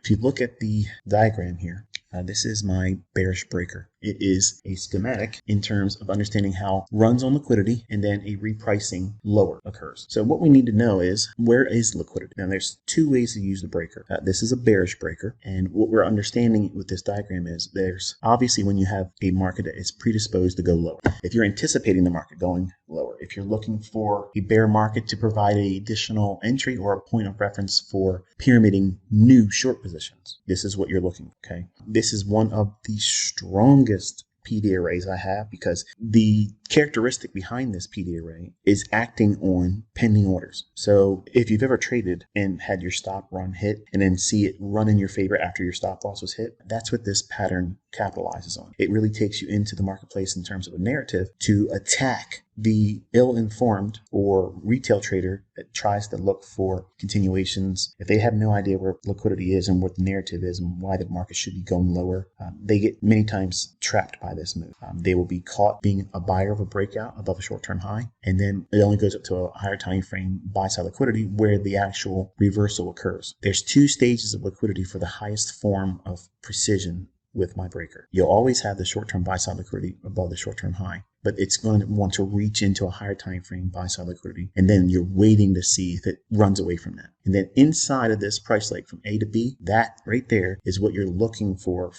If you look at the diagram here, this is my bearish breaker. It is a schematic in terms of understanding how runs on liquidity and then a repricing lower occurs. So what we need to know is, where is liquidity? Now there's two ways to use the breaker. This is a bearish breaker, and what we're understanding with this diagram is there's obviously when you have a market that is predisposed to go lower. If you're anticipating the market going lower, if you're looking for a bear market to provide an additional entry or a point of reference for pyramiding new short positions, this is what you're looking for, okay? This is one of the strongest PD arrays I have, because the characteristic behind this PD array is acting on pending orders. So if you've ever traded and had your stop run hit and then see it run in your favor after your stop loss was hit, that's what this pattern capitalizes on. It really takes you into the marketplace in terms of a narrative to attack the ill-informed or retail trader that tries to look for continuations. If they have no idea where liquidity is and what the narrative is and why the market should be going lower, they get many times trapped by this move. They will be caught being a buyer of a breakout above a short-term high, and then it only goes up to a higher time frame buy-side liquidity where the actual reversal occurs. There's two stages of liquidity for the highest form of precision with my breaker. You'll always have the short-term buy-side liquidity above the short-term high, but it's going to want to reach into a higher time frame buy-side liquidity, and then you're waiting to see if it runs away from that. And then inside of this price leg from A to B, that right there is what you're looking for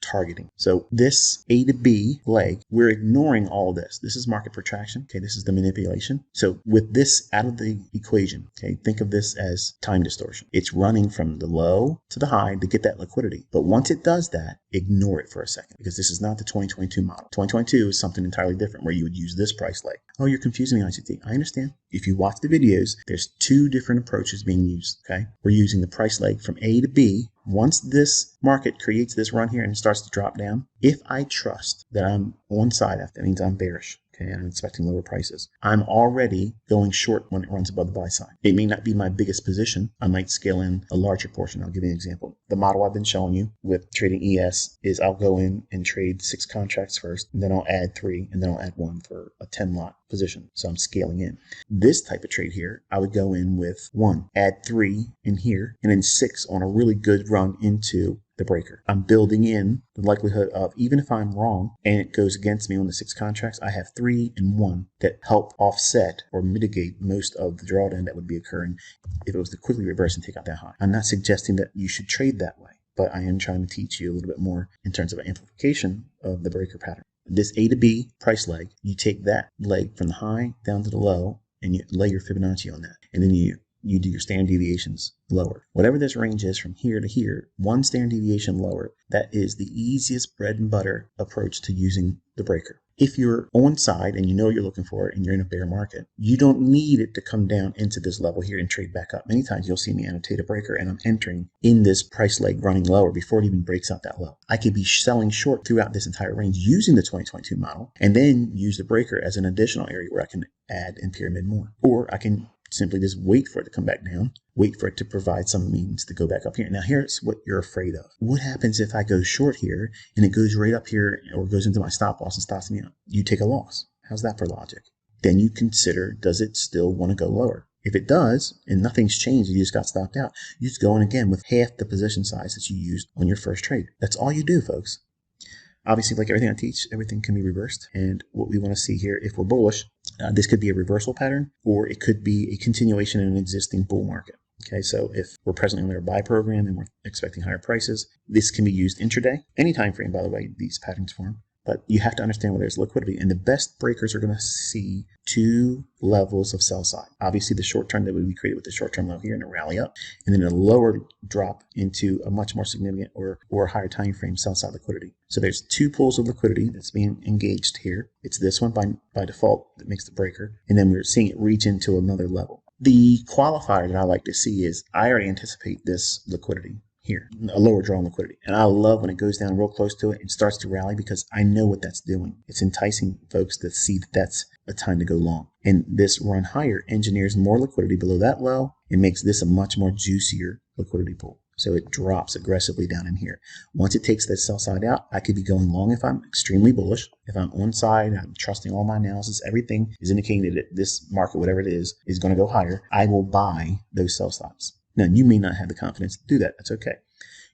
targeting. So this A to B leg, we're ignoring all of this. This is market protraction. Okay, this is the manipulation. So with this out of the equation, okay, think of this as time distortion. It's running from the low to the high to get that liquidity. But once it does that, ignore it for a second, because this is not the 2022 model. 2022 is something entirely different where you would use this price leg. Oh, you're confusing me, ICT. I understand. If you watch the videos, there's two different approaches being used, okay? We're using the price leg from A to B. Once this market creates this run here and starts to drop down, if I trust that I'm on side, that means I'm bearish. Okay, I'm expecting lower prices. I'm already going short when it runs above the buy side. It may not be my biggest position. I might scale in a larger portion. I'll give you an example. The model I've been showing you with trading ES is I'll go in and trade 6 contracts first, and then I'll add 3, and then I'll add 1 for a 10 lot position. So I'm scaling in. This type of trade here, I would go in with 1, add 3 in here, and then 6 on a really good run into the breaker. I'm building in the likelihood of, even if I'm wrong and it goes against me on the 6 contracts, I have 3 and 1 that help offset or mitigate most of the drawdown that would be occurring if it was to quickly reverse and take out that high. I'm not suggesting that you should trade that way, but I am trying to teach you a little bit more in terms of amplification of the breaker pattern. This A to B price leg, you take that leg from the high down to the low and you lay your Fibonacci on that, and then you do your standard deviations lower. Whatever this range is from here to here, 1 standard deviation lower, that is the easiest bread and butter approach to using the breaker. If you're on side and you know you're looking for it and you're in a bear market, you don't need it to come down into this level here and trade back up. Many times you'll see me annotate a breaker and I'm entering in this price leg running lower before it even breaks out that low. I could be selling short throughout this entire range using the 2022 model and then use the breaker as an additional area where I can add and pyramid more. Or I can simply just wait for it to come back down, wait for it to provide some means to go back up here. Now here's what you're afraid of. What happens if I go short here and it goes right up here or goes into my stop loss and stops me out? You take a loss. How's that for logic? Then you consider, does it still want to go lower? If it does, and nothing's changed, you just got stopped out, you just go in again with half the position size that you used on your first trade. That's all you do, folks. Obviously, like everything I teach, everything can be reversed. And what we want to see here, if we're bullish, this could be a reversal pattern, or it could be a continuation in an existing bull market. Okay, so if we're presently under a buy program and we're expecting higher prices, this can be used intraday. Any time frame, by the way, these patterns form. But you have to understand where there's liquidity. And the best breakers are going to see 2 levels of sell side. Obviously, the short term that would be created with the short term low here and a rally up, and then a lower drop into a much more significant or higher time frame sell side liquidity. So there's 2 pools of liquidity that's being engaged here. It's this one by default that makes the breaker, and then we're seeing it reach into another level. The qualifier that I like to see is I already anticipate this liquidity here, a lower draw on liquidity. And I love when it goes down real close to it and starts to rally, because I know what that's doing. It's enticing folks to see that that's a time to go long. And this run higher engineers more liquidity below that low and makes this a much more juicier liquidity pool. So it drops aggressively down in here. Once it takes that sell side out, I could be going long if I'm extremely bullish. If I'm on side, I'm trusting all my analysis, everything is indicating that this market, whatever it is going to go higher. I will buy those sell stops. Now, you may not have the confidence to do that. That's okay.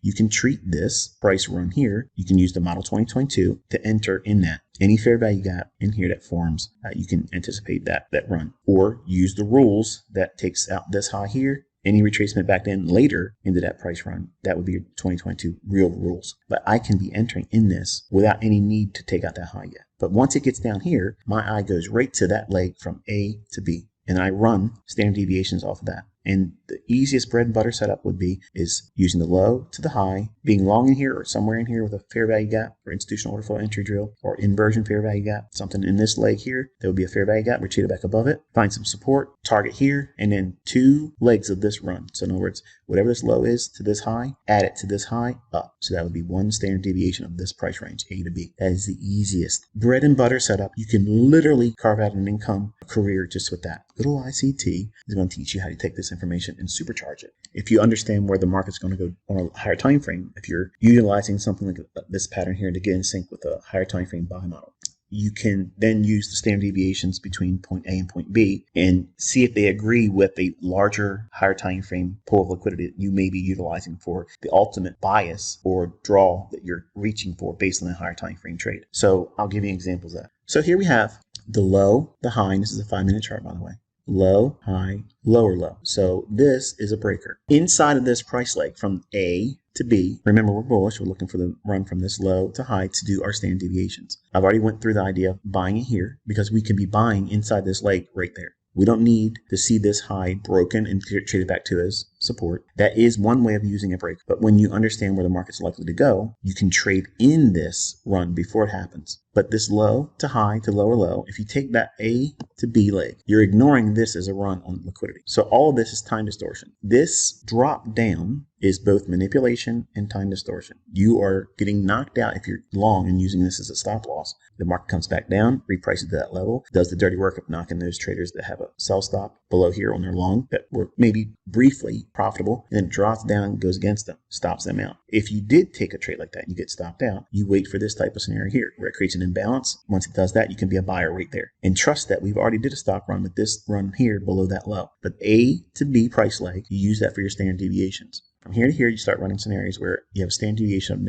you can treat this price run here. You can use the model 2022 to enter in that. Any fair value gap in here that forms, you can anticipate that run, or use the rules that takes out this high here. Any retracement back then later into that price run, that would be your 2022 real rules. But I can be entering in this without any need to take out that high yet. But once it gets down here, my eye goes right to that leg from A to B, and I run standard deviations off of that. And the easiest bread and butter setup would be is using the low to the high, being long in here or somewhere in here with a fair value gap or institutional order flow entry drill or inversion fair value gap, something in this leg here that would be a fair value gap, retreat it back above it, find some support, target here, and then 2 legs of this run. So in other words, whatever this low is to this high, add it to this high up. So that would be 1 standard deviation of this price range, A to B. That is the easiest bread and butter setup. You can literally carve out an income career just with that. Little ICT is going to teach you how to take this information and supercharge it. If you understand where the market's going to go on a higher time frame, if you're utilizing something like this pattern here to get in sync with a higher time frame buy model, you can then use the standard deviations between point A and point B and see if they agree with a larger, higher time frame pool of liquidity that you may be utilizing for the ultimate bias or draw that you're reaching for based on the higher time frame trade. So I'll give you examples of that. So here we have the low, the high, and this is a 5-minute chart, by the way. Low, high, lower low. So this is a breaker. Inside of this price leg from A to B, remember we're bullish, we're looking for the run from this low to high to do our standard deviations. I've already went through the idea of buying it here because we can be buying inside this leg right there. We don't need to see this high broken and trade it back to as support. That is one way of using a break. But when you understand where the market's likely to go, you can trade in this run before it happens. But this low to high to lower low, if you take that A to B leg, you're ignoring this as a run on liquidity. So all of this is time distortion. This drop down is both manipulation and time distortion. You are getting knocked out if you're long and using this as a stop loss. The market comes back down, reprices to that level, does the dirty work of knocking those traders that have a sell stop below here on their long that were maybe briefly profitable, and then drops down and goes against them, stops them out. If you did take a trade like that and you get stopped out, you wait for this type of scenario here where it creates an imbalance. Once it does that, you can be a buyer right there. And trust that we've already did a stop run with this run here below that low. But A to B price leg, you use that for your standard deviations. From here to here, you start running scenarios where you have a standard deviation of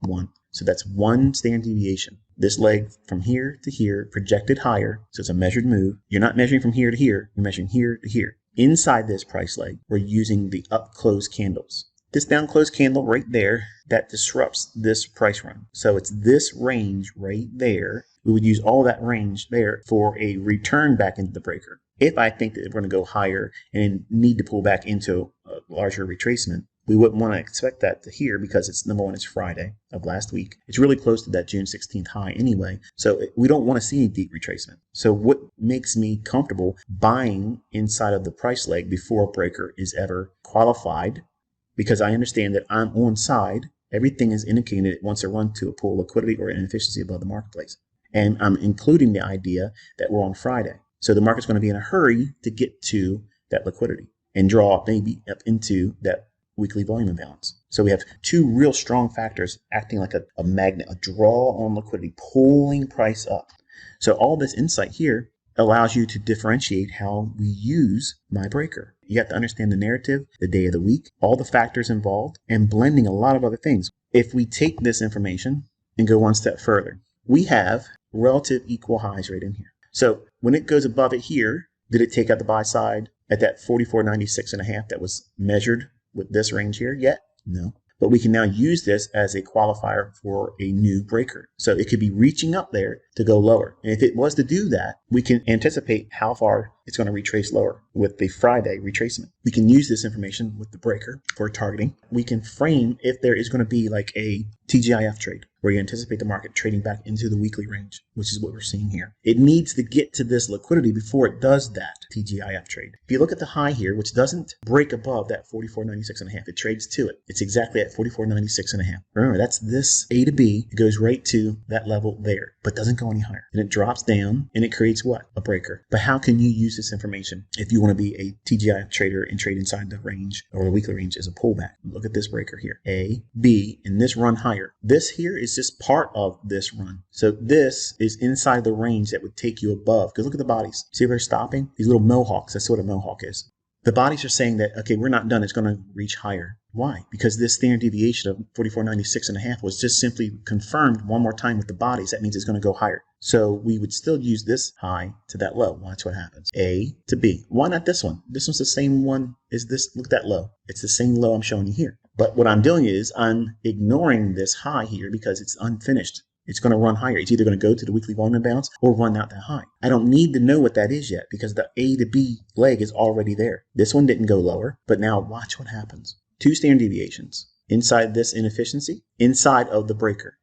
-1. So that's 1 standard deviation. This leg from here to here projected higher. So it's a measured move. You're not measuring from here to here. You're measuring here to here. Inside this price leg, we're using the up close candles. This down close candle right there, that disrupts this price run. So it's this range right there. We would use all that range there for a return back into the breaker. If I think that we're going to go higher and need to pull back into a larger retracement, we wouldn't want to expect that to here because it's number one, it's Friday of last week. It's really close to that June 16th high anyway. So we don't want to see any deep retracement. So what makes me comfortable buying inside of the price leg before a breaker is ever qualified? Because I understand that I'm on side. Everything is indicating it wants to run to a pool of liquidity or inefficiency above the marketplace. And I'm including the idea that we're on Friday. So the market's going to be in a hurry to get to that liquidity and draw maybe up into that weekly volume imbalance. So we have 2 real strong factors acting like a magnet, a draw on liquidity, pulling price up. So all this insight here allows you to differentiate how we use my breaker. You have to understand the narrative, the day of the week, all the factors involved, and blending a lot of other things. If we take this information and go one step further, we have relative equal highs right in here. So when it goes above it here, did it take out the buy side at that 44.96.5 that was measured with this range here yet? No. But we can now use this as a qualifier for a new breaker. So it could be reaching up there to go lower. And if it was to do that, we can anticipate how far it's going to retrace lower with the Friday retracement. We can use this information with the breaker for targeting. We can frame if there is going to be like a TGIF trade where you anticipate the market trading back into the weekly range, which is what we're seeing here. It needs to get to this liquidity before it does that TGIF trade. If you look at the high here, which doesn't break above that 44.96.5, it trades to it. It's exactly at 44.96.5. Remember, that's this A to B. It goes right to that level there, but doesn't go any higher. And it drops down and it creates what? A breaker. But how can you use this information if you want to be a TGIF trader and trade inside the range or the weekly range as a pullback? Look at this breaker here. A, B, and this run higher. This here is just part of this run. So this is inside the range that would take you above. Because look at the bodies. See if they're stopping? These little mohawks. That's what a mohawk is. The bodies are saying that, okay, we're not done. It's going to reach higher. Why? Because this standard deviation of 44.96.5 was just simply confirmed one more time with the bodies. That means it's going to go higher. So we would still use this high to that low. Watch what happens. A to B. Why not this one? This one's the same one as this. Look at that low. It's the same low I'm showing you here. But what I'm doing is I'm ignoring this high here because it's unfinished. It's going to run higher. It's either going to go to the weekly volume imbalance or run out that high. I don't need to know what that is yet because the A to B leg is already there. This one didn't go lower, but now watch what happens. 2 standard deviations inside this inefficiency, inside of the breaker.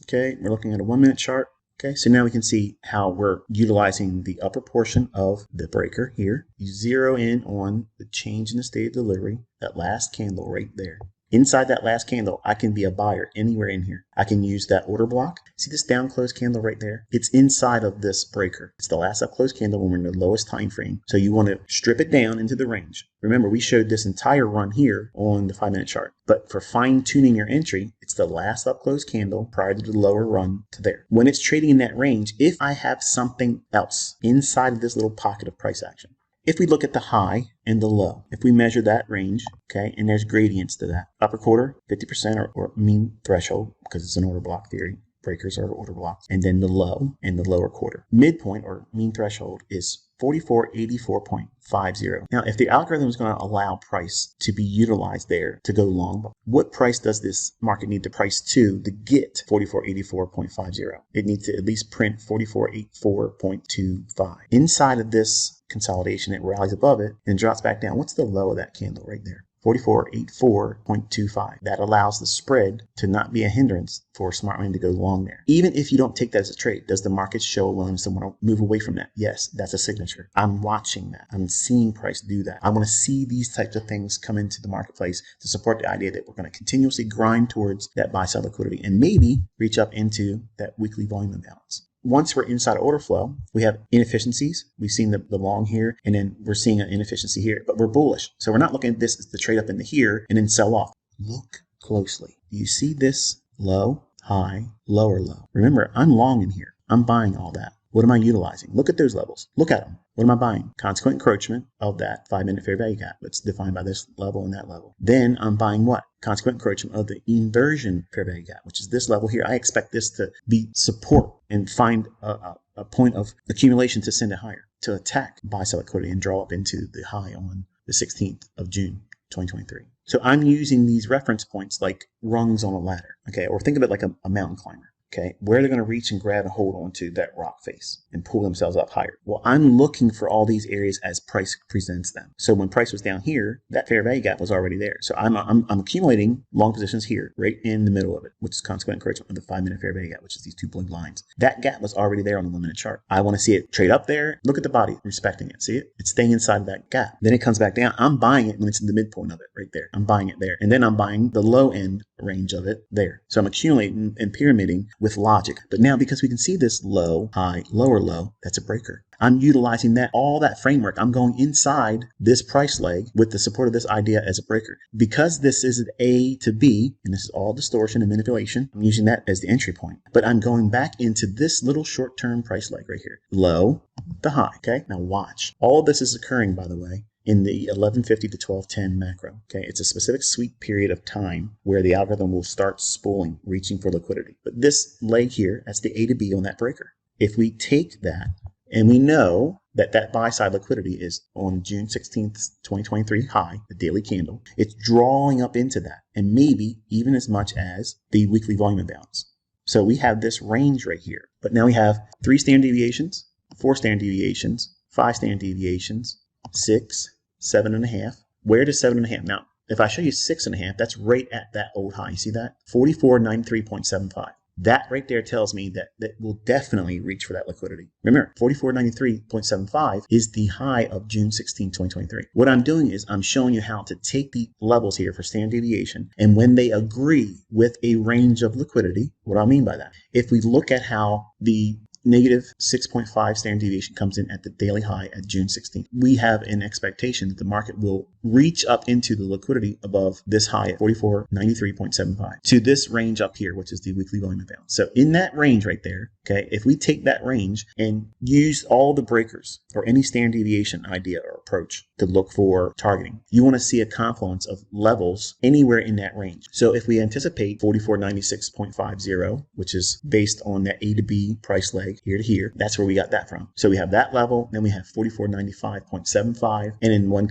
Okay, we're looking at a 1-minute chart. Okay, so now we can see how we're utilizing the upper portion of the breaker here. You zero in on the change in the state of delivery, that last candle right there. Inside that last candle, I can be a buyer anywhere in here. I can use that order block. See this down close candle right there? It's inside of this breaker. It's the last up close candle when we're in the lowest time frame. So you want to strip it down into the range. Remember, we showed this entire run here on the 5-minute chart. But for fine tuning your entry, it's the last up close candle prior to the lower run to there. When it's trading in that range, if I have something else inside of this little pocket of price action, if we look at the high and the low, if we measure that range, okay, and there's gradients to that. Upper quarter, 50% or mean threshold, because it's an order block theory. Breakers are order blocks. And then the low and the lower quarter. Midpoint or mean threshold is 4484.50. Now, if the algorithm is going to allow price to be utilized there to go long, what price does this market need to price to get 4484.50? It needs to at least print 4484.25. Inside of this consolidation, it rallies above it and drops back down. What's the low of that candle right there? 4484.25. That allows the spread to not be a hindrance for smart money to go long there. Even if you don't take that as a trade, does the market show a willingness to want to move away from that? Yes, that's a signature. I'm watching that. I'm seeing price do that. I want to see these types of things come into the marketplace to support the idea that we're going to continuously grind towards that buy side liquidity and maybe reach up into that weekly volume imbalance. Once we're inside order flow, we have inefficiencies. We've seen the long here, and then we're seeing an inefficiency here, but we're bullish. So we're not looking at this as the trade up into here and then sell off. Look closely. Do you see this low, high, lower low? Remember, I'm long in here. I'm buying all that. What am I utilizing? Look at those levels. Look at them. What am I buying? Consequent encroachment of that 5-minute fair value gap. It's defined by this level and that level. Then I'm buying what? Consequent encroachment of the inversion fair value gap, which is this level here. I expect this to be support and find a point of accumulation to send it higher, to attack buy sell liquidity and draw up into the high on the 16th of June, 2023. So I'm using these reference points like rungs on a ladder, okay? Or think of it like a mountain climber. Okay, where they're going to reach and grab and hold on to that rock face and pull themselves up higher. Well, I'm looking for all these areas as price presents them. So when price was down here, that fair value gap was already there. So I'm accumulating long positions here, right in the middle of it, which is consequent encroachment of the 5-minute fair value gap, which is these 2 blue lines. That gap was already there on the 1-minute chart. I want to see it trade up there. Look at the body, respecting it. See it? It's staying inside of that gap. Then it comes back down. I'm buying it when it's in the midpoint of it, right there. I'm buying it there. And then I'm buying the low end range of it there. So I'm accumulating and pyramiding with logic. But now because we can see this low, high, lower low, that's a breaker. I'm utilizing that, all that framework. I'm going inside this price leg with the support of this idea as a breaker. Because this is an A to B, and this is all distortion and manipulation, I'm using that as the entry point. But I'm going back into this little short-term price leg right here. Low to high, okay? Now watch. All of this is occurring, by the way, in the 1150 to 1210 macro. Okay, it's a specific sweep period of time where the algorithm will start spooling, reaching for liquidity. But this leg here, that's the A to B on that breaker. If we take that and we know that that buy side liquidity is on June 16th, 2023 high, the daily candle, it's drawing up into that and maybe even as much as the weekly volume imbalance. So we have this range right here, but now we have 3 standard deviations, 4 standard deviations, 5 standard deviations, 6, 7.5. Where does 7.5? Now, if I show you 6.5, that's right at that old high. You see that? 4493.75. That right there tells me that will definitely reach for that liquidity. Remember, 4493.75 is the high of June 16, 2023. What I'm doing is I'm showing you how to take the levels here for standard deviation, and when they agree with a range of liquidity, what do I mean by that? If we look at how the negative 6.5 standard deviation comes in at the daily high at June 16th. We have an expectation that the market will reach up into the liquidity above this high at 4493.75 to this range up here, which is the weekly volume imbalance. So in that range right there, okay, if we take that range and use all the breakers or any standard deviation idea or approach to look for targeting, you want to see a confluence of levels anywhere in that range. So if we anticipate 4496.50, which is based on that A to B price leg here to here, that's where we got that from. So we have that level, then we have 4495.75, and in one,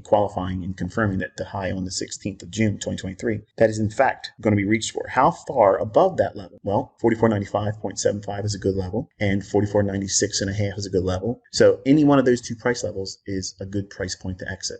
qualifying and confirming that the high on the 16th of June 2023, that is in fact going to be reached for. How far above that level? Well, 4495.75 is a good level, and 4496.5 is a good level. So any one of those two price levels is a good price point to exit.